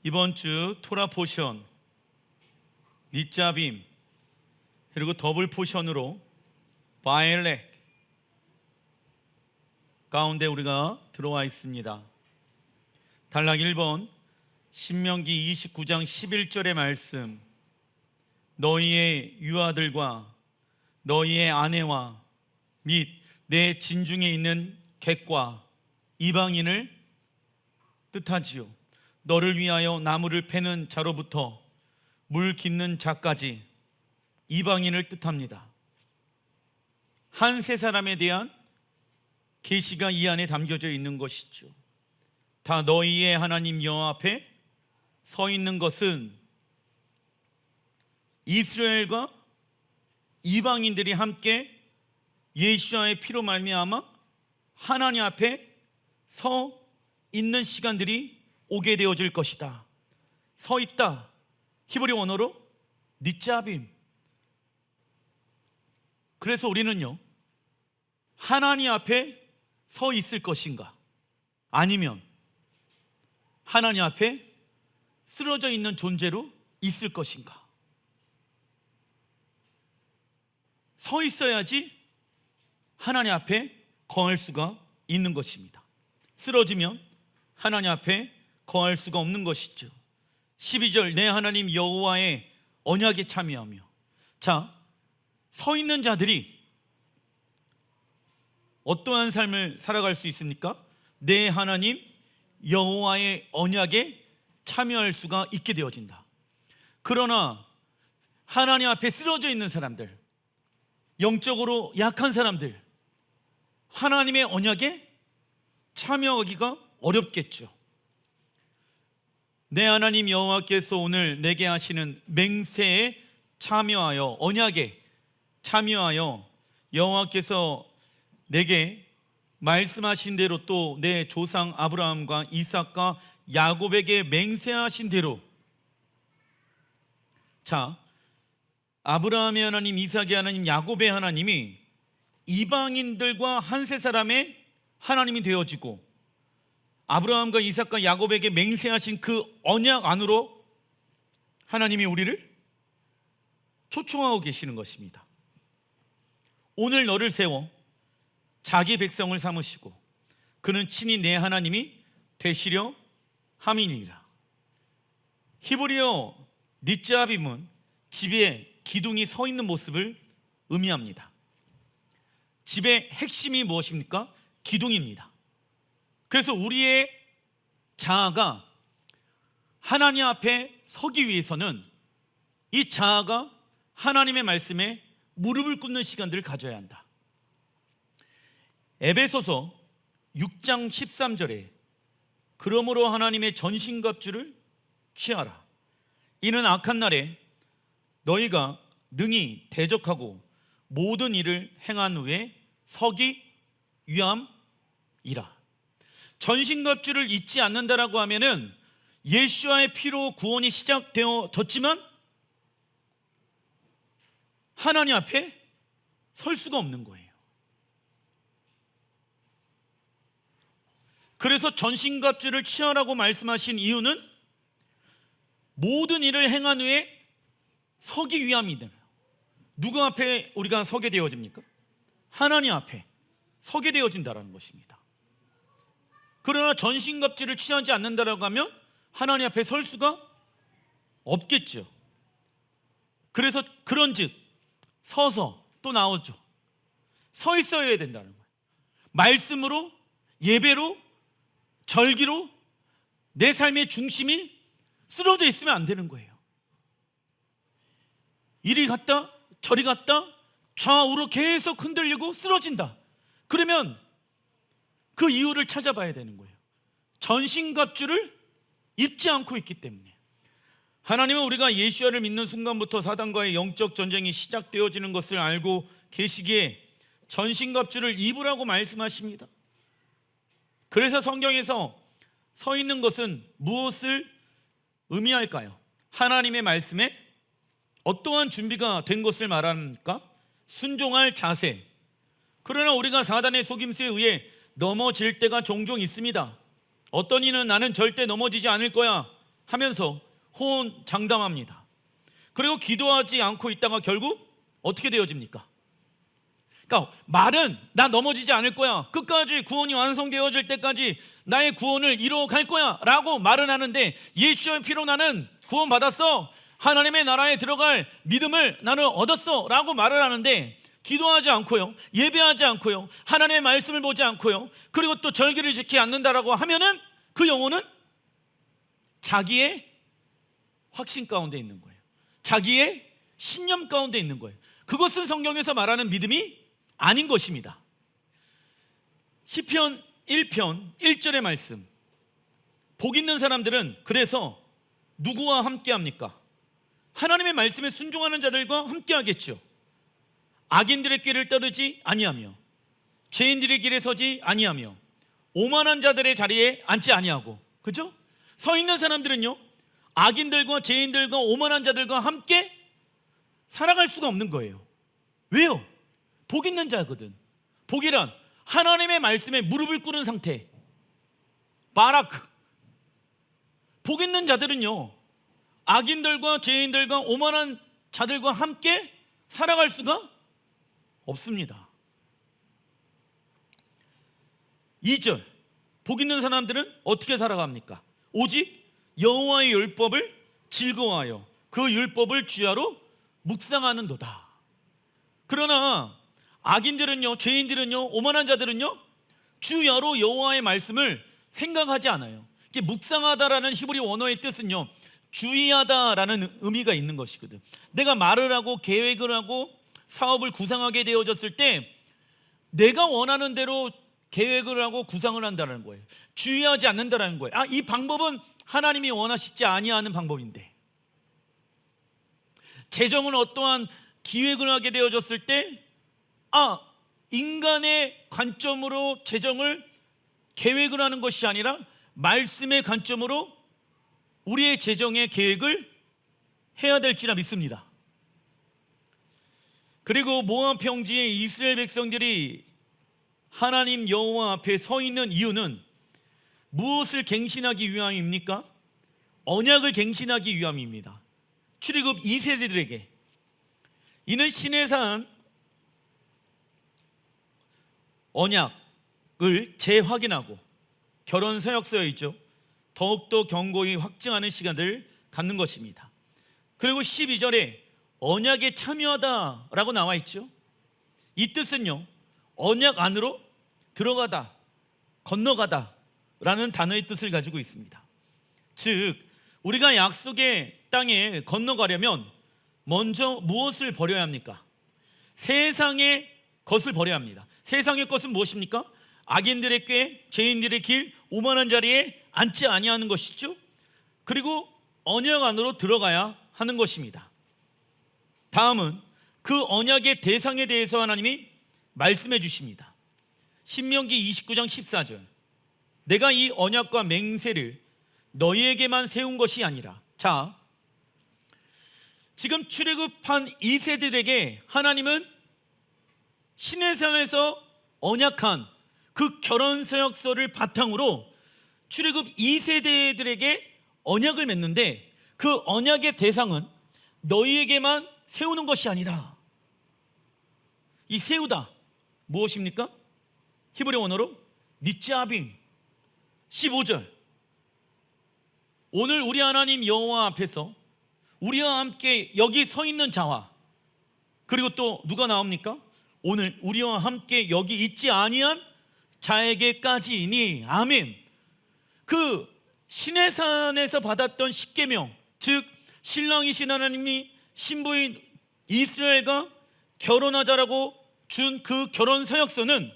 이번 주 토라 포션, 니짜빔, 그리고 더블 포션으로 바엘렉 가운데 우리가 들어와 있습니다. 단락 1번 신명기 29장 11절의 말씀, 너희의 유아들과 너희의 아내와 및 내 진중에 있는 객과 이방인을 뜻하지요. 너를 위하여 나무를 패는 자로부터 물 깃는 자까지 이방인을 뜻합니다. 한 세 사람에 대한 계시가 이 안에 담겨져 있는 것이죠. 다 너희의 하나님 여호와 앞에 서 있는 것은 이스라엘과 이방인들이 함께 예수와의 피로 말미암아 하나님 앞에 서 있는 시간들이 오게 되어질 것이다. 서 있다, 히브리 원어로 니짜빔. 그래서 우리는요, 하나님 앞에 서 있을 것인가, 아니면 하나님 앞에 쓰러져 있는 존재로 있을 것인가. 서 있어야지 하나님 앞에 거할 수가 있는 것입니다. 쓰러지면 하나님 앞에 거할 수가 없는 것이죠. 12절 내 하나님 여호와의 언약에 참여하며. 자, 서 있는 자들이 어떠한 삶을 살아갈 수 있습니까? 내 하나님 여호와의 언약에 참여할 수가 있게 되어진다. 그러나 하나님 앞에 쓰러져 있는 사람들, 영적으로 약한 사람들, 하나님의 언약에 참여하기가 어렵겠죠. 내 하나님 여호와께서 오늘 내게 하시는 맹세에 참여하여, 언약에 참여하여 여호와께서 내게 말씀하신 대로 또 내 조상 아브라함과 이삭과 야곱에게 맹세하신 대로, 자, 아브라함의 하나님, 이삭의 하나님, 야곱의 하나님이 이방인들과 한 세 사람의 하나님이 되어지고, 아브라함과 이삭과 야곱에게 맹세하신 그 언약 안으로 하나님이 우리를 초청하고 계시는 것입니다. 오늘 너를 세워 자기 백성을 삼으시고 그는 친히 내 하나님이 되시려 함이니라. 히브리어 니짜빔은 집에 기둥이 서 있는 모습을 의미합니다. 집의 핵심이 무엇입니까? 기둥입니다. 그래서 우리의 자아가 하나님 앞에 서기 위해서는 이 자아가 하나님의 말씀에 무릎을 꿇는 시간들을 가져야 한다. 에베소서 6장 13절에 그러므로 하나님의 전신갑주를 취하라. 이는 악한 날에 너희가 능히 대적하고 모든 일을 행한 후에 서기 위함이라. 전신갑주를 잊지 않는다라고 하면은 예수와의 피로 구원이 시작되어졌지만 하나님 앞에 설 수가 없는 거예요. 그래서 전신갑주를 취하라고 말씀하신 이유는 모든 일을 행한 후에 서기 위함이다. 누구 앞에 우리가 서게 되어집니까? 하나님 앞에 서게 되어진다라는 것입니다. 그러나 전신갑주를 취하지 않는다라고 하면 하나님 앞에 설 수가 없겠죠. 그래서 그런즉 서서 또 나오죠. 서 있어야 된다는 거예요. 말씀으로, 예배로, 절기로 내 삶의 중심이 쓰러져 있으면 안 되는 거예요. 이리 갔다 저리 갔다 좌우로 계속 흔들리고 쓰러진다. 그러면 그 이유를 찾아봐야 되는 거예요. 전신갑주를 입지 않고 있기 때문에. 하나님은 우리가 예수를 믿는 순간부터 사단과의 영적 전쟁이 시작되어지는 것을 알고 계시기에 전신갑주를 입으라고 말씀하십니다. 그래서 성경에서 서 있는 것은 무엇을 의미할까요? 하나님의 말씀에 어떠한 준비가 된 것을 말합니까? 순종할 자세. 그러나 우리가 사단의 속임수에 의해 넘어질 때가 종종 있습니다. 어떤 이는 나는 절대 넘어지지 않을 거야 하면서 호언장담합니다. 그리고 기도하지 않고 있다가 결국 어떻게 되어집니까? 그러니까 말은 나 넘어지지 않을 거야, 끝까지 구원이 완성되어질 때까지 나의 구원을 이루어갈 거야 라고 말은 하는데, 예수의 피로 나는 구원받았어, 하나님의 나라에 들어갈 믿음을 나는 얻었어 라고 말을 하는데, 기도하지 않고요, 예배하지 않고요, 하나님의 말씀을 보지 않고요, 그리고 또 절기를 지키지 않는다라고 하면은 그 영혼은 자기의 확신 가운데 있는 거예요. 자기의 신념 가운데 있는 거예요. 그것은 성경에서 말하는 믿음이 아닌 것입니다. 시편 1편 1절의 말씀, 복 있는 사람들은 그래서 누구와 함께 합니까? 하나님의 말씀에 순종하는 자들과 함께 하겠죠. 악인들의 길을 따르지 아니하며 죄인들의 길에 서지 아니하며 오만한 자들의 자리에 앉지 아니하고. 그죠? 서 있는 사람들은요, 악인들과 죄인들과 오만한 자들과 함께 살아갈 수가 없는 거예요. 왜요? 복 있는 자거든. 복이란 하나님의 말씀에 무릎을 꿇은 상태, 바라크. 복 있는 자들은요, 악인들과 죄인들과 오만한 자들과 함께 살아갈 수가 없습니다. 2절, 복 있는 사람들은 어떻게 살아갑니까? 오직 여호와의 율법을 즐거워하여 그 율법을 주야로 묵상하는도다. 그러나 악인들은요, 죄인들은요, 오만한 자들은요, 주야로 여호와의 말씀을 생각하지 않아요. 이게 묵상하다라는 히브리 원어의 뜻은요, 주의하다라는 의미가 있는 것이거든. 내가 말을 하고 계획을 하고 사업을 구상하게 되어졌을 때 내가 원하는 대로 계획을 하고 구상을 한다는 거예요. 주의하지 않는다는 거예요. 이 방법은 하나님이 원하시지 아니하는 방법인데, 재정은 어떠한 기획을 하게 되어졌을 때 인간의 관점으로 재정을 계획을 하는 것이 아니라 말씀의 관점으로 우리의 재정의 계획을 해야 될지라 믿습니다. 그리고 모압 평지에 이스라엘 백성들이 하나님 여호와 앞에 서 있는 이유는 무엇을 갱신하기 위함입니까? 언약을 갱신하기 위함입니다. 출애굽 2세대들에게 이는 시내산 언약을 재확인하고 결혼 서약서에 있죠, 더욱더 견고히 확증하는 시간을 갖는 것입니다. 그리고 12절에 언약에 참여하다라고 나와 있죠. 이 뜻은요, 언약 안으로 들어가다, 건너가다 라는 단어의 뜻을 가지고 있습니다. 즉 우리가 약속의 땅에 건너가려면 먼저 무엇을 버려야 합니까? 세상의 것을 버려야 합니다. 세상의 것은 무엇입니까? 악인들의 꾀, 죄인들의 길, 오만한 자리에 앉지 아니하는 것이죠. 그리고 언약 안으로 들어가야 하는 것입니다. 다음은 그 언약의 대상에 대해서 하나님이 말씀해 주십니다. 신명기 29장 14절, 내가 이 언약과 맹세를 너희에게만 세운 것이 아니라. 자, 지금 출애굽한 2세들에게 하나님은 시내산에서 언약한 그 결혼 서약서를 바탕으로 출애굽 2세대들에게 언약을 맺는데, 그 언약의 대상은 너희에게만 세우는 것이 아니다. 이 세우다 무엇입니까? 히브리 원어로 니짜빔. 15절, 오늘 우리 하나님 여호와 앞에서 우리와 함께 여기 서 있는 자와, 그리고 또 누가 나옵니까? 오늘 우리와 함께 여기 있지 아니한 자에게까지니. 아멘. 그 시내산에서 받았던 십계명, 즉 신랑이신 하나님이 신부인 이스라엘과 결혼하자라고 준 그 결혼 서약서는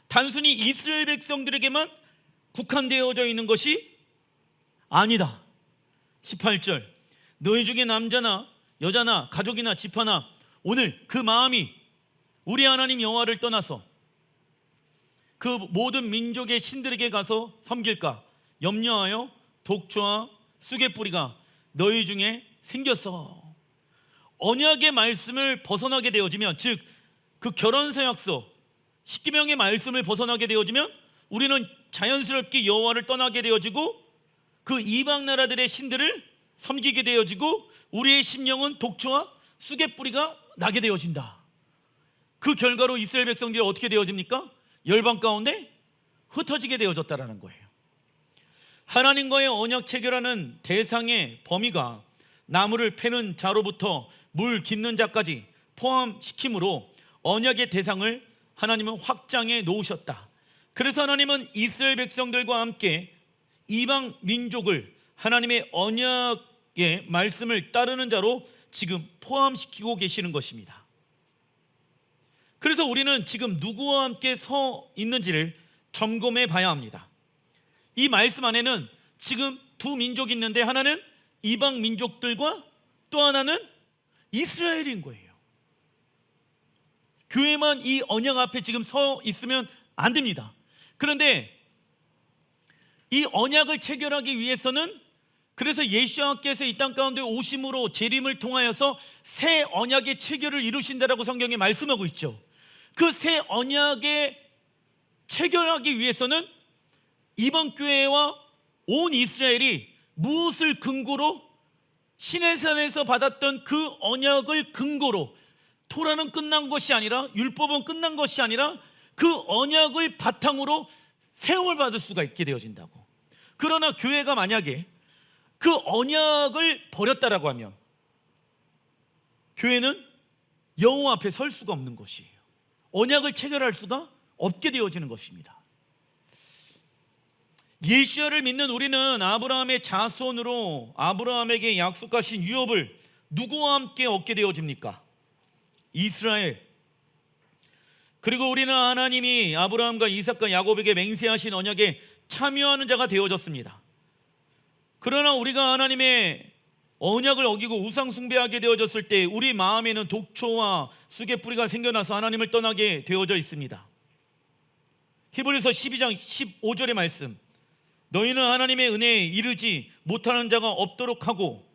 단순히 이스라엘 백성들에게만 국한되어져 있는 것이 아니다. 18절, 너희 중에 남자나 여자나 가족이나 집하나 오늘 그 마음이 우리 하나님 여호와를 떠나서 그 모든 민족의 신들에게 가서 섬길까 염려하여 독초와 쑥의 뿌리가 너희 중에 생겼어. 언약의 말씀을 벗어나게 되어지면, 즉 그 결혼 서약서 십계명의 말씀을 벗어나게 되어지면 우리는 자연스럽게 여호와를 떠나게 되어지고 그 이방 나라들의 신들을 섬기게 되어지고 우리의 심령은 독초와 쑥의 뿌리가 나게 되어진다. 그 결과로 이스라엘 백성들이 어떻게 되어집니까? 열방 가운데 흩어지게 되어졌다라는 거예요. 하나님과의 언약 체결하는 대상의 범위가 나무를 패는 자로부터 물 깃는 자까지 포함시키므로 언약의 대상을 하나님은 확장해 놓으셨다. 그래서 하나님은 이스라엘 백성들과 함께 이방 민족을 하나님의 언약의 말씀을 따르는 자로 지금 포함시키고 계시는 것입니다. 그래서 우리는 지금 누구와 함께 서 있는지를 점검해 봐야 합니다. 이 말씀 안에는 지금 두 민족이 있는데 하나는 이방 민족들과 또 하나는 이스라엘인 거예요. 교회만 이 언약 앞에 지금 서 있으면 안 됩니다. 그런데 이 언약을 체결하기 위해서는 그래서 예수님께서 이 땅 가운데 오심으로 재림을 통하여서 새 언약의 체결을 이루신다라고 성경에 말씀하고 있죠. 그 새 언약의 체결하기 위해서는 이방 교회와 온 이스라엘이 무엇을 근거로 시내산에서 받았던 그 언약을 근거로 토라는 끝난 것이 아니라 율법은 끝난 것이 아니라 그 언약을 바탕으로 세움을 받을 수가 있게 되어진다고. 그러나 교회가 만약에 그 언약을 버렸다라고 하면 교회는 여호와 앞에 설 수가 없는 것이에요. 언약을 체결할 수가 없게 되어지는 것입니다. 예수야를 믿는 우리는 아브라함의 자손으로 아브라함에게 약속하신 유업을 누구와 함께 얻게 되어집니까? 이스라엘. 그리고 우리는 하나님이 아브라함과 이삭과 야곱에게 맹세하신 언약에 참여하는 자가 되어졌습니다. 그러나 우리가 하나님의 언약을 어기고 우상 숭배하게 되어졌을 때 우리 마음에는 독초와 쑥의 뿌리가 생겨나서 하나님을 떠나게 되어져 있습니다. 히브리서 12장 15절의 말씀, 너희는 하나님의 은혜에 이르지 못하는 자가 없도록 하고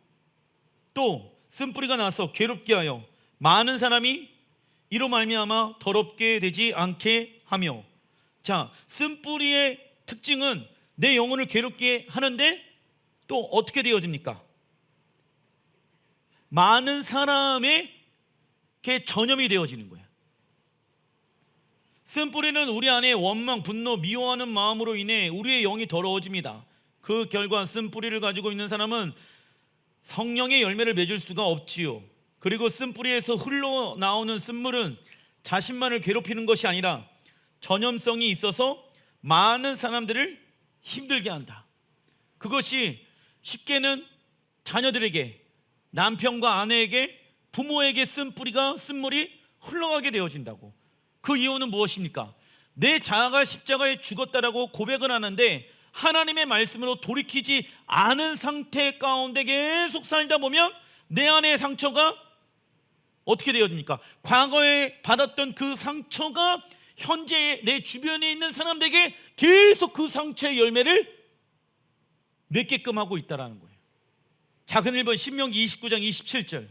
또 쓴뿌리가 나서 괴롭게 하여 많은 사람이 이로 말미암아 더럽게 되지 않게 하며. 자, 쓴뿌리의 특징은 내 영혼을 괴롭게 하는데 또 어떻게 되어집니까? 많은 사람에게 전염이 되어지는 거예요. 쓴뿌리는 우리 안에 원망, 분노, 미워하는 마음으로 인해 우리의 영이 더러워집니다. 그 결과 쓴뿌리를 가지고 있는 사람은 성령의 열매를 맺을 수가 없지요. 그리고 쓴뿌리에서 흘러나오는 쓴물은 자신만을 괴롭히는 것이 아니라 전염성이 있어서 많은 사람들을 힘들게 한다. 그것이 쉽게는 자녀들에게, 남편과 아내에게, 부모에게 쓴물이 흘러가게 되어진다고. 그 이유는 무엇입니까? 내 자아가 십자가에 죽었다라고 고백을 하는데 하나님의 말씀으로 돌이키지 않은 상태 가운데 계속 살다 보면 내 안의 상처가 어떻게 되어집니까? 과거에 받았던 그 상처가 현재 내 주변에 있는 사람들에게 계속 그 상처의 열매를 맺게끔 하고 있다는 거예요. 작은 1번 신명기 29장 27절,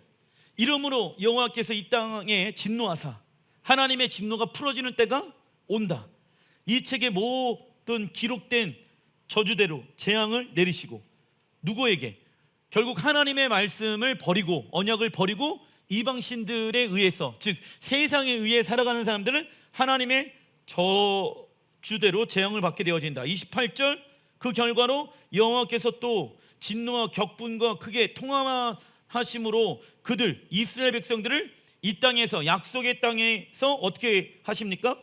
이러므로 여호와께서 이 땅에 진노하사 하나님의 진노가 풀어지는 때가 온다. 이 책에 모든 기록된 저주대로 재앙을 내리시고. 누구에게? 결국 하나님의 말씀을 버리고 언약을 버리고 이방신들에 의해서, 즉 세상에 의해 살아가는 사람들은 하나님의 저주대로 재앙을 받게 되어진다. 28절, 그 결과로 여호와께서 또 진노와 격분과 크게 통함하심으로 그들 이스라엘 백성들을 이 땅에서, 약속의 땅에서 어떻게 하십니까?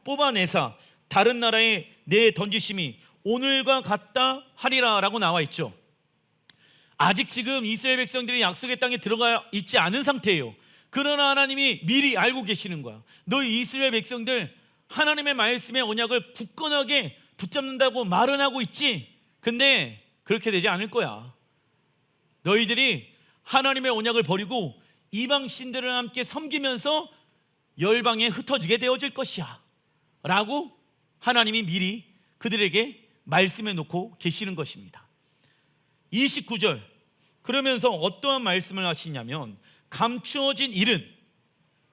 뽑아내사 다른 나라에 내던지심이 오늘과 같다 하리라 라고 나와 있죠. 아직 지금 이스라엘 백성들이 약속의 땅에 들어가 있지 않은 상태예요. 그러나 하나님이 미리 알고 계시는 거야. 너희 이스라엘 백성들 하나님의 말씀의 언약을 굳건하게 붙잡는다고 말은 하고 있지, 근데 그렇게 되지 않을 거야. 너희들이 하나님의 언약을 버리고 이방 신들을 함께 섬기면서 열방에 흩어지게 되어질 것이야 라고 하나님이 미리 그들에게 말씀해 놓고 계시는 것입니다. 29절, 그러면서 어떠한 말씀을 하시냐면 감추어진 일은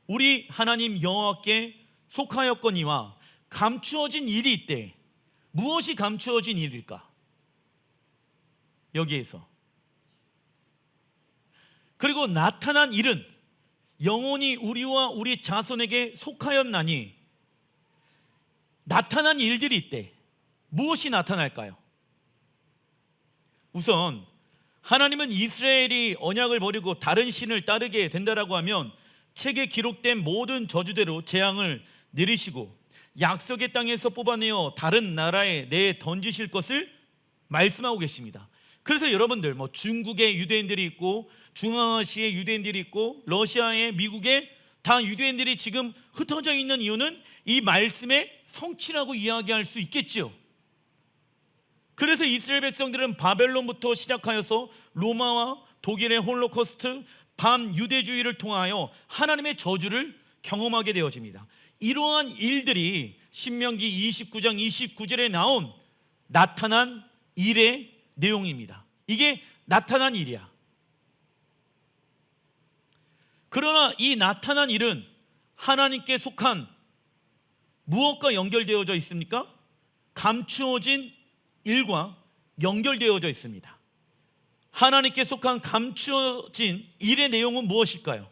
우리 하나님 여호와께 속하였거니와 감추어진 일이 있대. 무엇이 감추어진 일일까? 여기에서. 그리고 나타난 일은 영원히 우리와 우리 자손에게 속하였나니, 나타난 일들이 있대. 무엇이 나타날까요? 우선 하나님은 이스라엘이 언약을 버리고 다른 신을 따르게 된다라고 하면 책에 기록된 모든 저주대로 재앙을 내리시고 약속의 땅에서 뽑아내어 다른 나라에 내 던지실 것을 말씀하고 계십니다. 그래서 여러분들 중국에 유대인들이 있고 중앙아시아에 유대인들이 있고 러시아에 미국에 다 유대인들이 지금 흩어져 있는 이유는 이 말씀의 성취라고 이야기할 수 있겠죠. 그래서 이스라엘 백성들은 바벨론부터 시작하여서 로마와 독일의 홀로코스트, 반유대주의를 통하여 하나님의 저주를 경험하게 되어집니다. 이러한 일들이 신명기 29장 29절에 나온 나타난 일의 내용입니다. 이게 나타난 일이야. 그러나 이 나타난 일은 하나님께 속한 무엇과 연결되어져 있습니까? 감추어진 일과 연결되어져 있습니다. 하나님께 속한 감추어진 일의 내용은 무엇일까요?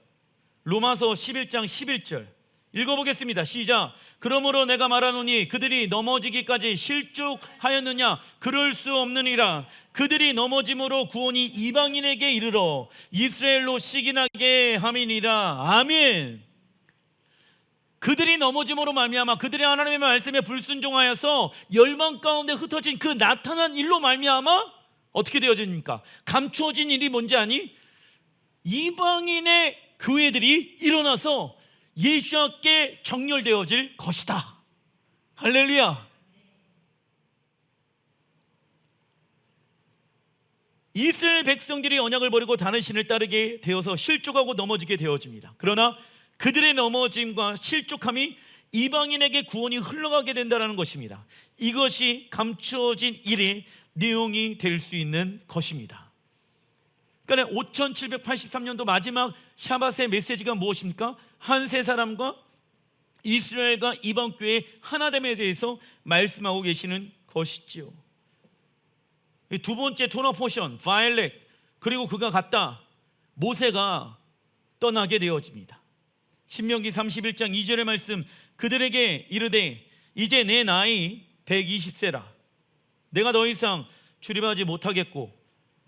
로마서 11장 11절 읽어보겠습니다. 시작. 그러므로 내가 말하노니 그들이 넘어지기까지 실족하였느냐? 그럴 수 없느니라. 그들이 넘어짐으로 구원이 이방인에게 이르러 이스라엘로 시기나게 함이니라. 아멘. 그들이 넘어짐으로 말미암아, 그들이 하나님의 말씀에 불순종하여서 열방 가운데 흩어진 그 나타난 일로 말미암아 어떻게 되어집니까? 감추어진 일이 뭔지 아니? 이방인의 교회들이 일어나서 예수께 정렬되어질 것이다. 할렐루야. 이스라엘 백성들이 언약을 버리고 다른 신을 따르게 되어서 실족하고 넘어지게 되어집니다. 그러나 그들의 넘어짐과 실족함이 이방인에게 구원이 흘러가게 된다는 것입니다. 이것이 감추어진 일의 내용이 될 수 있는 것입니다. 그러니까 5783년도 마지막 샤밧의 메시지가 무엇입니까? 한 세 사람과 이스라엘과 이방교회의 하나됨에 대해서 말씀하고 계시는 것이지요. 두 번째 토너 포션, 바일렉, 그리고 그가 갔다 모세가 떠나게 되어집니다. 신명기 31장 2절의 말씀, 그들에게 이르되 이제 내 나이 120세라 내가 더 이상 출입하지 못하겠고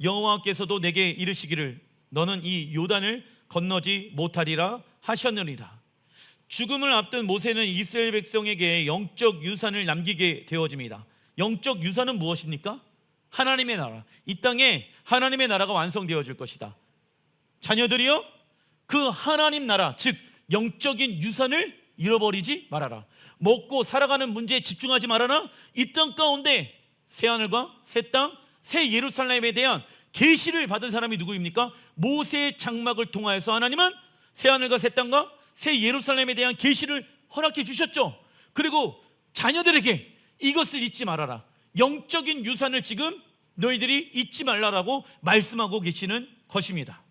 여호와께서도 내게 이르시기를 너는 이 요단을 건너지 못하리라 하셨느니라. 죽음을 앞둔 모세는 이스라엘 백성에게 영적 유산을 남기게 되어집니다. 영적 유산은 무엇입니까? 하나님의 나라. 이 땅에 하나님의 나라가 완성되어질 것이다. 자녀들이여 그 하나님 나라, 즉 영적인 유산을 잃어버리지 말아라. 먹고 살아가는 문제에 집중하지 말아라. 이 땅 가운데 새하늘과 새 땅, 새 예루살렘에 대한 계시를 받은 사람이 누구입니까? 모세의 장막을 통하여서 하나님은 새하늘과 새 땅과 새 예루살렘에 대한 계시를 허락해 주셨죠. 그리고 자녀들에게 이것을 잊지 말아라. 영적인 유산을 지금 너희들이 잊지 말라라고 말씀하고 계시는 것입니다.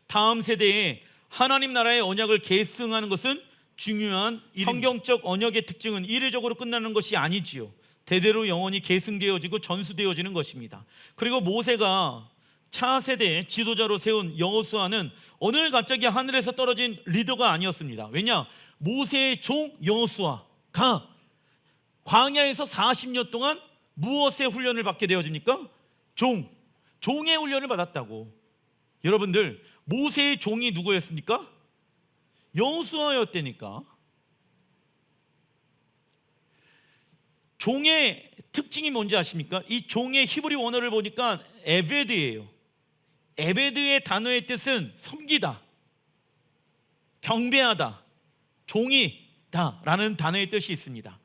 다음 세대에 하나님 나라의 언약을 계승하는 것은 중요한 일입니다. 성경적 언약의 특징은 이례적으로 끝나는 것이 아니지요. 대대로 영원히 계승되어지고 전수되어지는 것입니다. 그리고 모세가 차세대의 지도자로 세운 여호수아는 오늘 갑자기 하늘에서 떨어진 리더가 아니었습니다. 왜냐? 모세의 종 여호수아가 광야에서 40년 동안 무엇의 훈련을 받게 되어집니까? 종의 훈련을 받았다고. 여러분들, 모세의 종이 누구였습니까? 여호수아였다니까. 종의 특징이 뭔지 아십니까? 이 종의 히브리 원어를 보니까 에베드예요. 에베드의 단어의 뜻은 섬기다, 경배하다, 종이다 라는 단어의 뜻이 있습니다.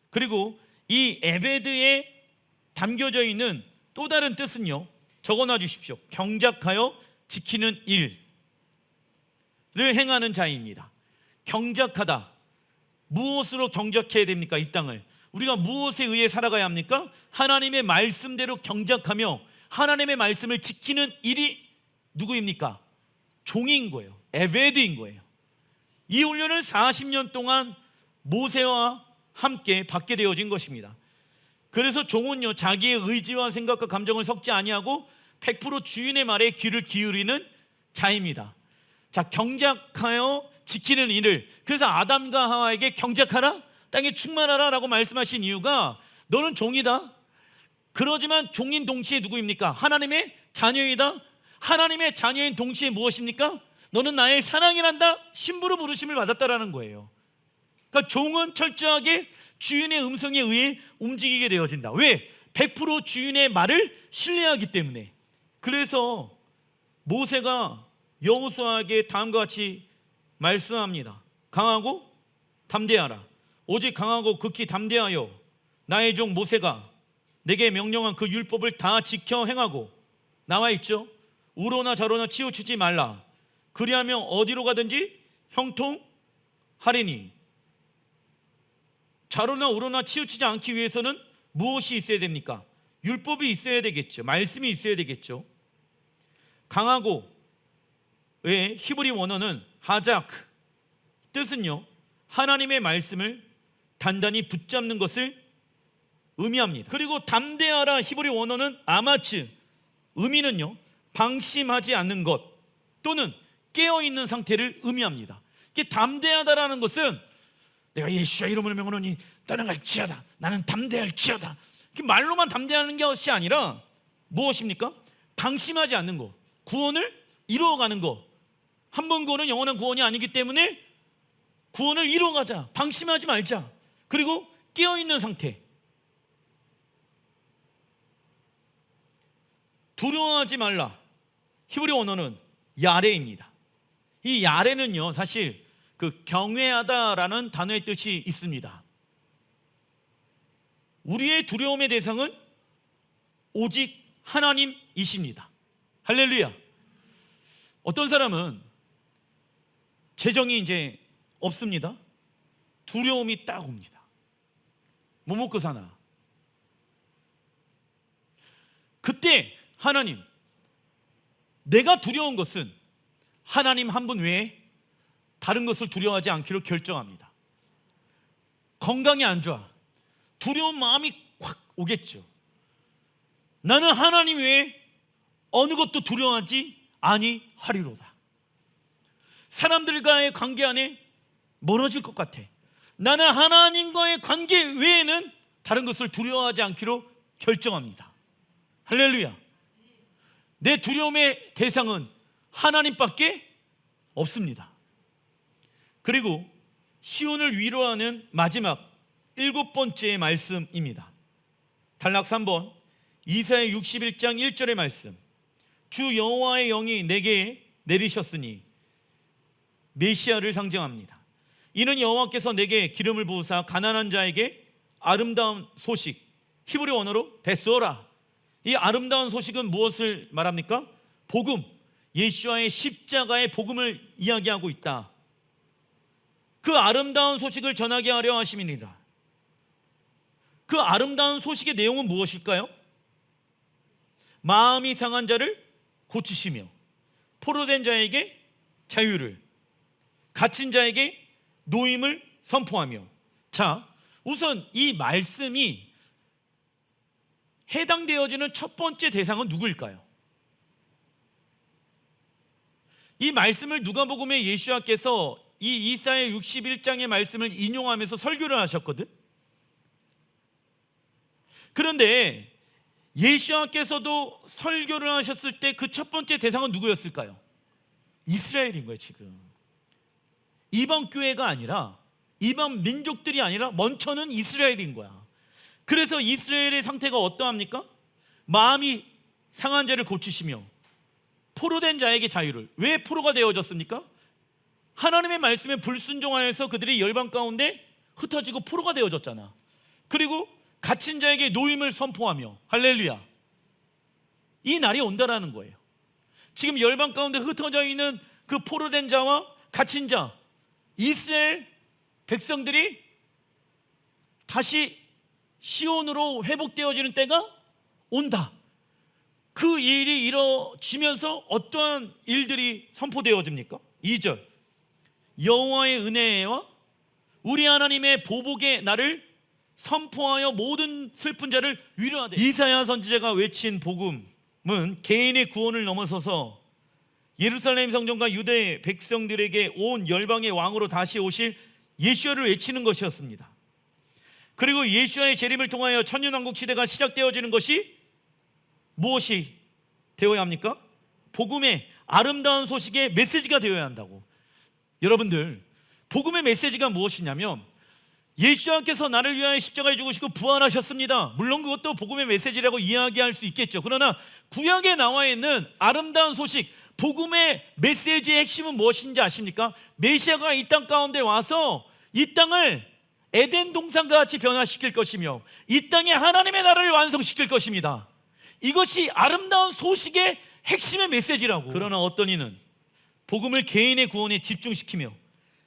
그리고 이 에베드에 담겨져 있는 또 다른 뜻은요, 적어놔 주십시오. 경작하여 지키는 일을 행하는 자입니다. 경작하다. 무엇으로 경작해야 됩니까? 이 땅을 우리가 무엇에 의해 살아가야 합니까? 하나님의 말씀대로 경작하며 하나님의 말씀을 지키는 일이 누구입니까? 종인 거예요. 에베드인 거예요. 이 훈련을 40년 동안 모세와 함께 받게 되어진 것입니다. 그래서 종은요 자기의 의지와 생각과 감정을 섞지 아니하고 100% 주인의 말에 귀를 기울이는 자입니다. 자, 경작하여 지키는 이를. 그래서 아담과 하와에게 경작하라, 땅에 충만하라 라고 말씀하신 이유가 너는 종이다. 그러지만 종인 동시에 누구입니까? 하나님의 자녀이다. 하나님의 자녀인 동시에 무엇입니까? 너는 나의 사랑이란다. 신부로 부르심을 받았다라는 거예요. 그러니까 종은 철저하게 주인의 음성에 의해 움직이게 되어진다. 왜? 100% 주인의 말을 신뢰하기 때문에. 그래서 모세가 여호수아에게 다음과 같이 말씀합니다. 강하고 담대하라. 오직 강하고 극히 담대하여 나의 종 모세가 내게 명령한 그 율법을 다 지켜 행하고, 나와 있죠, 우로나 좌로나 치우치지 말라. 그리하면 어디로 가든지 형통하리니. 좌로나 우로나 치우치지 않기 위해서는 무엇이 있어야 됩니까? 율법이 있어야 되겠죠. 말씀이 있어야 되겠죠. 강하고의 히브리 원어는 하자크, 뜻은요 하나님의 말씀을 단단히 붙잡는 것을 의미합니다. 그리고 담대하라 히브리 원어는 아마츠, 의미는요 방심하지 않는 것 또는 깨어있는 상태를 의미합니다. 이게 담대하다라는 것은 내가 예수야 이름으로 명하노니 떠나갈지어다, 나는 담대할지어다, 말로만 담대하는 것이 아니라 무엇입니까? 방심하지 않는 것, 구원을 이루어가는 것. 한 번 구원은 영원한 구원이 아니기 때문에 구원을 이루어가자, 방심하지 말자. 그리고 깨어있는 상태, 두려워하지 말라. 히브리 언어는 야레입니다. 이 야레는요 사실 그 경외하다라는 단어의 뜻이 있습니다. 우리의 두려움의 대상은 오직 하나님이십니다. 할렐루야. 어떤 사람은 재정이 이제 없습니다. 두려움이 딱 옵니다. 뭐 먹고 사나. 그때 하나님, 내가 두려운 것은 하나님 한 분 외에 다른 것을 두려워하지 않기로 결정합니다. 건강이 안 좋아, 두려운 마음이 확 오겠죠. 나는 하나님 외에 어느 것도 두려워하지 아니하리로다. 사람들과의 관계 안에 멀어질 것 같아. 나는 하나님과의 관계 외에는 다른 것을 두려워하지 않기로 결정합니다. 할렐루야. 내 두려움의 대상은 하나님밖에 없습니다. 그리고 시온을 위로하는 마지막 7번째 말씀입니다. 단락 3번 이사야 61장 1절의 말씀. 주 여호와의 영이 내게 내리셨으니, 메시아를 상징합니다. 이는 여호와께서 내게 기름을 부으사 가난한 자에게 아름다운 소식, 히브리 언어로 베스오라. 이 아름다운 소식은 무엇을 말합니까? 복음, 예수와의 십자가의 복음을 이야기하고 있다. 그 아름다운 소식을 전하게 하려 하심이니라. 그 아름다운 소식의 내용은 무엇일까요? 마음이 상한 자를 고치시며 포로된 자에게 자유를, 갇힌 자에게 노임을 선포하며. 자, 우선 이 말씀이 해당되어지는 첫 번째 대상은 누구일까요? 이 말씀을 누가복음의 예수와께서 이 이사야 61장의 말씀을 인용하면서 설교를 하셨거든. 그런데 예수와께서도 설교를 하셨을 때 그 첫 번째 대상은 누구였을까요? 이스라엘인 거예요. 지금 이방 교회가 아니라, 이방 민족들이 아니라 먼저는 이스라엘인 거야. 그래서 이스라엘의 상태가 어떠합니까? 마음이 상한 자를 고치시며 포로된 자에게 자유를. 왜 포로가 되어졌습니까? 하나님의 말씀에 불순종하여서 그들이 열방 가운데 흩어지고 포로가 되어졌잖아. 그리고 갇힌 자에게 노임을 선포하며. 할렐루야. 이 날이 온다라는 거예요. 지금 열방 가운데 흩어져 있는 그 포로된 자와 갇힌 자, 이스라엘 백성들이 다시 시온으로 회복되어지는 때가 온다. 그 일이 이루어지면서 어떠한 일들이 선포되어집니까? 2절 여호와의 은혜와 우리 하나님의 보복의 날을 선포하여 모든 슬픈 자를 위로하되. 이사야 선지자가 외친 복음은 개인의 구원을 넘어서서 예루살렘 성전과 유대 백성들에게 온 열방의 왕으로 다시 오실 예수야를 외치는 것이었습니다. 그리고 예수야의 재림을 통하여 천년왕국 시대가 시작되어지는 것이 무엇이 되어야 합니까? 복음의 아름다운 소식의 메시지가 되어야 한다고. 여러분들, 복음의 메시지가 무엇이냐면 예수님께서 나를 위하여 십자가에 죽으시고 부활하셨습니다. 물론 그것도 복음의 메시지라고 이야기할 수 있겠죠. 그러나 구약에 나와 있는 아름다운 소식, 복음의 메시지의 핵심은 무엇인지 아십니까? 메시아가 이 땅 가운데 와서 이 땅을 에덴 동산과 같이 변화시킬 것이며 이 땅에 하나님의 나라를 완성시킬 것입니다. 이것이 아름다운 소식의 핵심의 메시지라고. 그러나 어떤 이는 복음을 개인의 구원에 집중시키며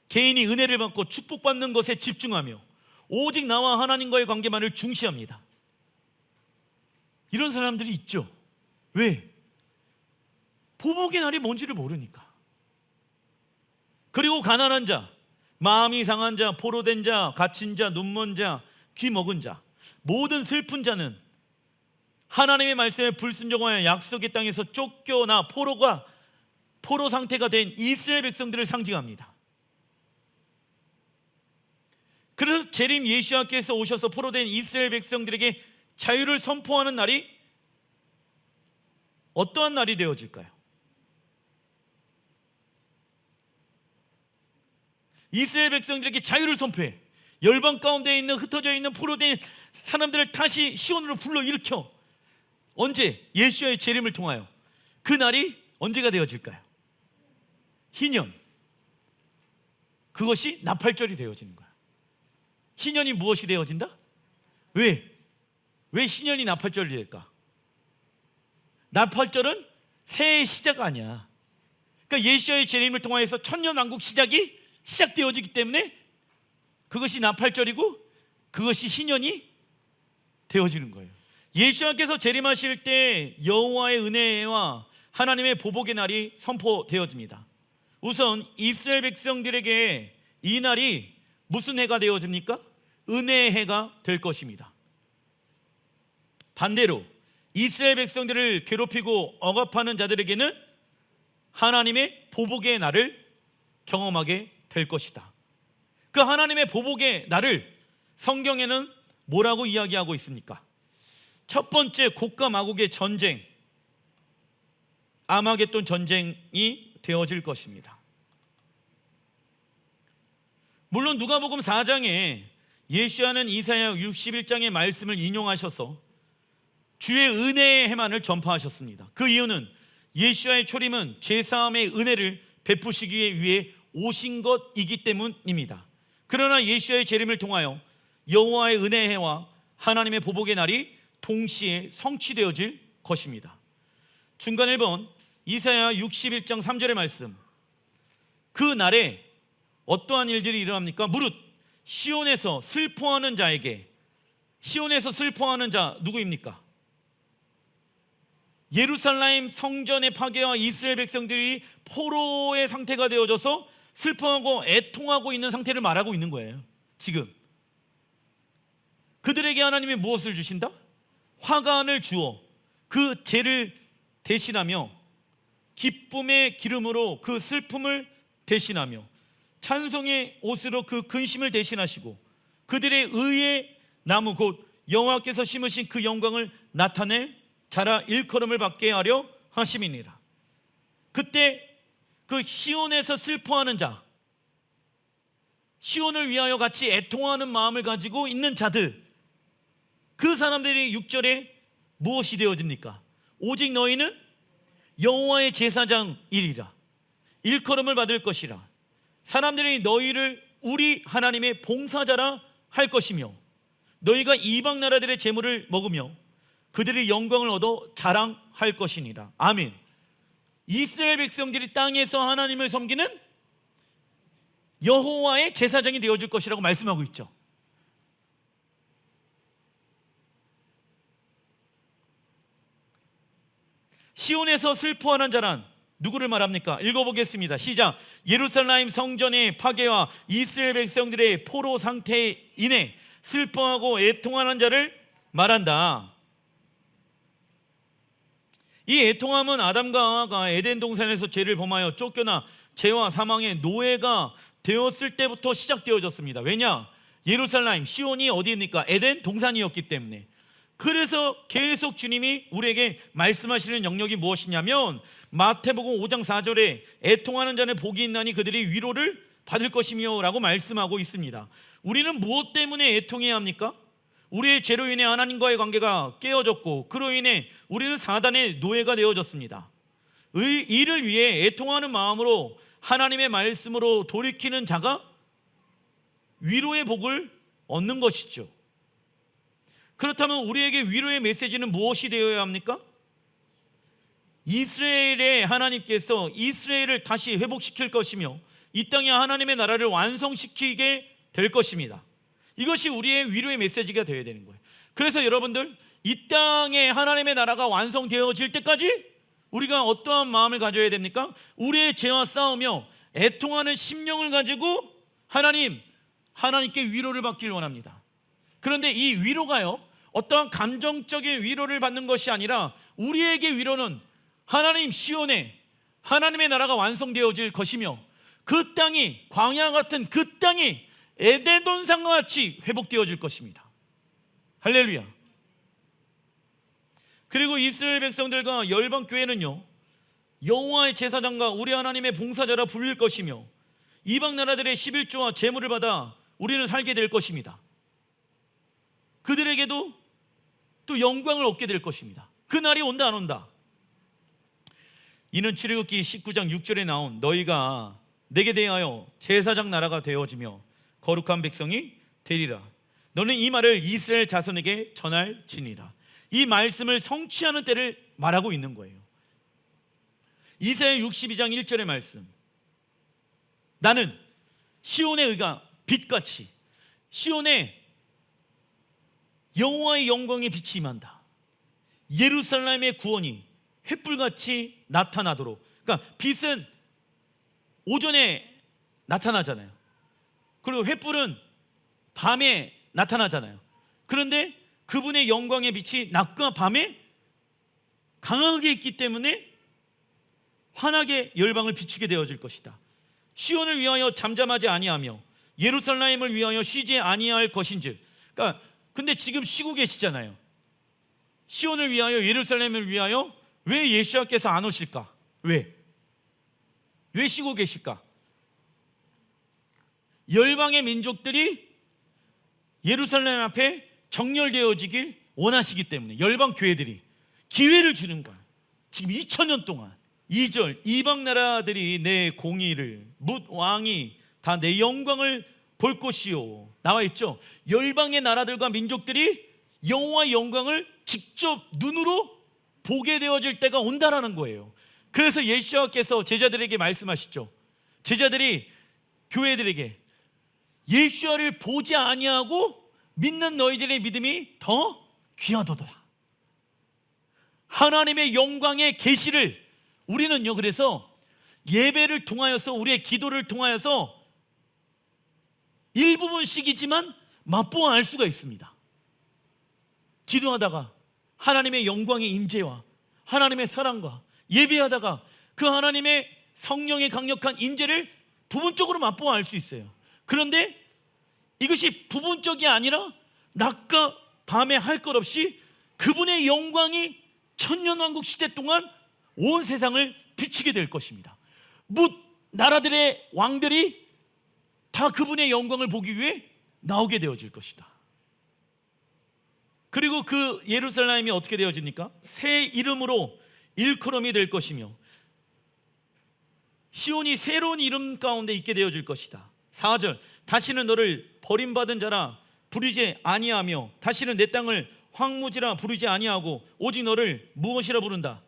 개인이 은혜를 받고 축복받는 것에 집중하며 오직 나와 하나님과의 관계만을 중시합니다. 이런 사람들이 있죠. 왜? 보복의 날이 뭔지를 모르니까. 그리고 가난한 자, 마음이 상한 자, 포로된 자, 갇힌 자, 눈먼 자, 귀 먹은 자, 모든 슬픈 자는 하나님의 말씀에 불순종하여 약속의 땅에서 쫓겨나 포로 상태가 된 이스라엘 백성들을 상징합니다. 그래서 재림 예수님께서 오셔서 포로된 이스라엘 백성들에게 자유를 선포하는 날이 어떠한 날이 되어질까요? 이스라엘 백성들에게 자유를 선포해 열방 가운데 있는 흩어져 있는 포로된 사람들을 다시 시온으로 불러일으켜. 언제? 예수와의 재림을 통하여. 그 날이 언제가 되어질까요? 희년. 그것이 나팔절이 되어지는 거야. 희년이 무엇이 되어진다? 왜 희년이 나팔절이 될까? 나팔절은 새해의 시작 아니야. 그러니까 예수와의 재림을 통하여서 천년왕국 시작되어지기 때문에 그것이 나팔절이고 그것이 희년이 되어지는 거예요. 예수님께서 재림하실 때 여호와의 은혜와 하나님의 보복의 날이 선포되어집니다. 우선 이스라엘 백성들에게 이 날이 무슨 해가 되어집니까? 은혜의 해가 될 것입니다. 반대로 이스라엘 백성들을 괴롭히고 억압하는 자들에게는 하나님의 보복의 날을 경험하게 될 것이다. 그 하나님의 보복의 날을 성경에는 뭐라고 이야기하고 있습니까? 첫 번째, 곡과 마곡의 전쟁, 아마겟돈 전쟁이 되어질 것입니다. 물론 누가복음 4장에 예수야는 이사야 61장의 말씀을 인용하셔서 주의 은혜의 해만을 전파하셨습니다. 그 이유는 예수야의 초림은 제사함의 은혜를 베푸시기 위해 오신 것이기 때문입니다. 그러나 예수야의 재림을 통하여 여호와의 은혜의 해와 하나님의 보복의 날이 동시에 성취되어질 것입니다. 중간 1번 이사야 61장 3절의 말씀. 그 날에 어떠한 일들이 일어납니까? 무릇 시온에서 슬퍼하는 자에게, 시온에서 슬퍼하는 자 누구입니까? 예루살렘 성전의 파괴와 이스라엘 백성들이 포로의 상태가 되어져서 슬퍼하고 애통하고 있는 상태를 말하고 있는 거예요. 지금 그들에게 하나님이 무엇을 주신다? 화관을 주어 그 죄를 대신하며 기쁨의 기름으로 그 슬픔을 대신하며 찬송의 옷으로 그 근심을 대신하시고 그들의 의의 나무 곧 여호와께서 심으신 그 영광을 나타낼 자라 일컬음을 받게 하려 하심이니라. 그때 그 시온에서 슬퍼하는 자, 시온을 위하여 같이 애통하는 마음을 가지고 있는 자들, 그 사람들이 6절에 무엇이 되어집니까? 오직 너희는 여호와의 제사장이리라. 일컬음을 받을 것이라. 사람들이 너희를 우리 하나님의 봉사자라 할 것이며 너희가 이방 나라들의 재물을 먹으며 그들의 영광을 얻어 자랑할 것이니라. 아멘. 이스라엘 백성들이 땅에서 하나님을 섬기는 여호와의 제사장이 되어줄 것이라고 말씀하고 있죠. 시온에서 슬퍼하는 자란 누구를 말합니까? 읽어보겠습니다. 시작. 예루살렘 성전의 파괴와 이스라엘 백성들의 포로 상태에 인해 슬퍼하고 애통하는 자를 말한다. 이 애통함은 아담과 하와가 에덴 동산에서 죄를 범하여 쫓겨나 죄와 사망의 노예가 되었을 때부터 시작되어졌습니다. 왜냐? 예루살렘, 시온이 어디입니까? 에덴 동산이었기 때문에. 그래서 계속 주님이 우리에게 말씀하시는 영역이 무엇이냐면 마태복음 5장 4절에 애통하는 자는 복이 있나니 그들이 위로를 받을 것이며 라고 말씀하고 있습니다. 우리는 무엇 때문에 애통해야 합니까? 우리의 죄로 인해 하나님과의 관계가 깨어졌고 그로 인해 우리는 사단의 노예가 되어졌습니다. 이를 위해 애통하는 마음으로 하나님의 말씀으로 돌이키는 자가 위로의 복을 얻는 것이죠. 그렇다면 우리에게 위로의 메시지는 무엇이 되어야 합니까? 이스라엘의 하나님께서 이스라엘을 다시 회복시킬 것이며 이 땅에 하나님의 나라를 완성시키게 될 것입니다. 이것이 우리의 위로의 메시지가 되어야 되는 거예요. 그래서 여러분들, 이 땅에 하나님의 나라가 완성되어질 때까지 우리가 어떠한 마음을 가져야 됩니까? 우리의 죄와 싸우며 애통하는 심령을 가지고 하나님께 위로를 받길 원합니다. 그런데 이 위로가요, 어떠한 감정적인 위로를 받는 것이 아니라 우리에게 위로는 하나님 시온에 하나님의 나라가 완성되어질 것이며 그 땅이, 광야 같은 그 땅이 에덴 동산과 같이 회복되어질 것입니다. 할렐루야. 그리고 이스라엘 백성들과 열방 교회는요, 여호와의 제사장과 우리 하나님의 봉사자라 불릴 것이며 이방 나라들의 11조와 재물을 받아 우리는 살게 될 것입니다. 그들에게도 또 영광을 얻게 될 것입니다. 그 날이 온다 안 온다? 이는 출애굽기 19장 6절에 나온 너희가 내게 대하여 제사장 나라가 되어지며 거룩한 백성이 되리라. 너는 이 말을 이스라엘 자손에게 전할지니라. 이 말씀을 성취하는 때를 말하고 있는 거예요. 이사야 62장 1절의 말씀, 나는 시온의 의가 빛같이, 시온에 여호와의 영광의 빛이 임한다. 예루살렘의 구원이 횃불같이 나타나도록. 그러니까 빛은 오전에 나타나잖아요. 그리고 횃불은 밤에 나타나잖아요. 그런데 그분의 영광의 빛이 낮과 밤에 강하게 있기 때문에 환하게 열방을 비추게 되어질 것이다. 시온을 위하여 잠잠하지 아니하며 예루살렘을 위하여 쉬지 아니할 것인즉. 그러니까 근데 지금 쉬고 계시잖아요. 시온을 위하여 예루살렘을 위하여 왜 예수님께서 안 오실까? 왜 쉬고 계실까? 열방의 민족들이 예루살렘 앞에 정렬되어지길 원하시기 때문에 열방 교회들이 기회를 주는 거야. 지금 2000년 동안 2절, 이방 나라들이 내 공의를 묻 왕이 다 내 영광을 볼 것이요. 나와 있죠. 열방의 나라들과 민족들이 여호와의 영광을 직접 눈으로 보게 되어질 때가 온다라는 거예요. 그래서 예수님께서 제자들에게 말씀하시죠. 제자들이 교회들에게 예수를 보지 아니하고 믿는 너희들의 믿음이 더 귀하도다. 하나님의 영광의 계시를 우리는요, 그래서 예배를 통하여서, 우리의 기도를 통하여서 일부분씩이지만 맛보아 알 수가 있습니다. 기도하다가 하나님의 영광의 임재와 하나님의 사랑과 예배하다가 그 하나님의 성령의 강력한 임재를 부분적으로 맛보아 알 수 있어요. 그런데 이것이 부분적이 아니라 낮과 밤에 할 것 없이 그분의 영광이 천년왕국 시대 동안 온 세상을 비추게 될 것입니다. 뭇 나라들의 왕들이 다 그분의 영광을 보기 위해 나오게 되어질 것이다. 그리고 그 예루살렘이 어떻게 되어집니까? 새 이름으로 일컬음이 될 것이며 시온이 새로운 이름 가운데 있게 되어질 것이다. 4절, 다시는 너를 버림받은 자라 부르지 아니하며 다시는 내 땅을 황무지라 부르지 아니하고 오직 너를 무엇이라 부른다?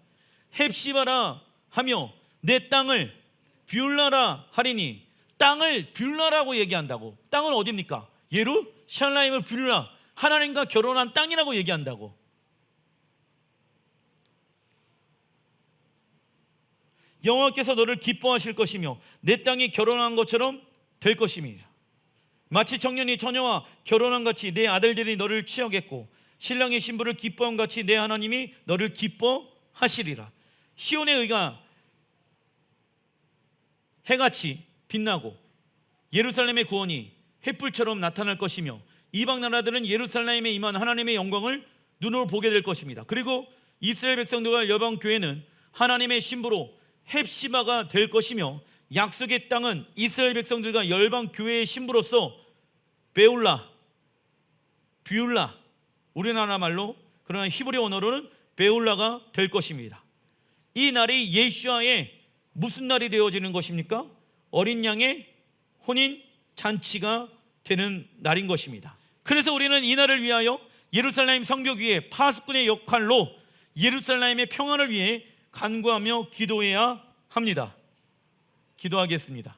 헵시바라 하며 내 땅을 뷰라라 하리니. 땅을 뷰라라고 얘기한다고. 땅은 어디입니까? 예루살렘을 뷰라, 하나님과 결혼한 땅이라고 얘기한다고. 여호와께서 너를 기뻐하실 것이며 내 땅이 결혼한 것처럼 될 것입니다. 마치 청년이 처녀와 결혼한 같이 내 아들들이 너를 취하겠고 신랑의 신부를 기뻐한 같이 내 하나님이 너를 기뻐하시리라. 시온의 의가 해같이 빛나고 예루살렘의 구원이 햇불처럼 나타날 것이며 이방 나라들은 예루살렘에 임한 하나님의 영광을 눈으로 보게 될 것입니다. 그리고 이스라엘 백성들과 열방 교회는 하나님의 신부로 헵시바가 될 것이며 약속의 땅은 이스라엘 백성들과 열방 교회의 신부로서 베울라, 뷰울라, 우리나라 말로 그러나 히브리 언어로는 베울라가 될 것입니다. 이 날이 예수와의 무슨 날이 되어지는 것입니까? 어린 양의 혼인 잔치가 되는 날인 것입니다. 그래서 우리는 이 날을 위하여 예루살렘 성벽 위에 파수꾼의 역할로 예루살렘의 평안을 위해 간구하며 기도해야 합니다. 기도하겠습니다.